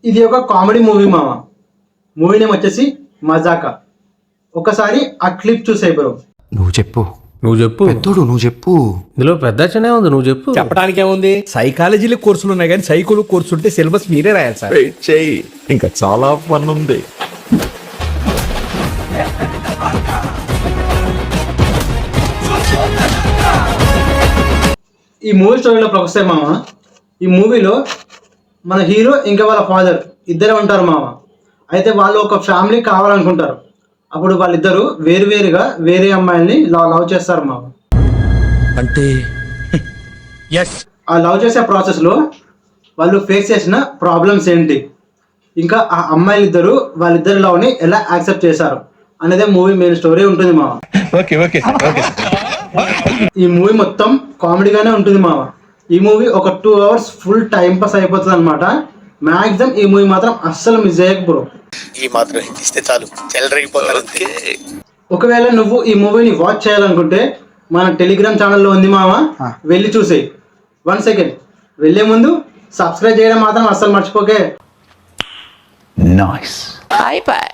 ఇది ఒక comedy movie మామ. మూవీ నేమ్ వచ్చేసి మజాకా. ఒకసారి ఆ క్లిప్ చూసే బ్రో. నువ్వు చెప్పు పెద్దోడు నువ్వు చెప్పు. ఇందులో పెద్దనే ఉంది, నువ్వు చెప్పు. చెప్పడానికి ఏముంది, సైకాలజీలో కోర్సులు ఉన్నాయి కానీ సైకోలు కోర్సు ఉంటే సిలబస్ మీరే రాయాలి సార్. వెయిట్ చేయి, ఇంకా చాలా ఫన్ ఉంది. ఈ మూవీ స్టోరీలోకి వస్తే మామ, ఈ మూవీలో మన హీరో ఇంకా వాళ్ళ ఫాదర్ ఇద్దరే ఉంటారు మామ. అయితే వాళ్ళు ఒక ఫ్యామిలీ కావాలనుకుంటారు. అప్పుడు వాళ్ళిద్దరూ వేరువేరుగా వేరే అమ్మాయిల్ని లవ్ చేస్తారు మామ. అంటే ఆ లవ్ చేసే ప్రాసెస్లో వాళ్ళు ఫేస్ చేసిన ప్రాబ్లమ్స్ ఏంటి, ఇంకా ఆ అమ్మాయిలు ఇద్దరు వాళ్ళిద్దరి లవ్ని ఎలా యాక్సెప్ట్ చేశారు అనేదే మూవీ మెయిన్ స్టోరీ ఉంటుంది మామ. ఈ మూవీ మొత్తం కామెడీగానే ఉంటుంది మామ. ఈ మూవీ ఒక 2 hours ఫుల్ టైం పాస్ అయిపోతుంది అనమాట. మ్యాక్సిమం ఈ మూవీ మాత్రం అస్సలు మిస్ చేయకపో. ఈ మాత్రం ఇస్తే చాలు, చెలరేగిపోతారు. ఒకవేళ నువ్వు ఈ మూవీని వాచ్ చేయాలనుకుంటే మన టెలిగ్రామ్ ఛానల్లో ఉంది మామ, వెళ్ళి చూసేయి. 1 second, వెళ్ళే ముందు సబ్స్క్రైబ్ చేయడం మాత్రం అస్సలు మర్చిపోకే. నైస్. Bye bye.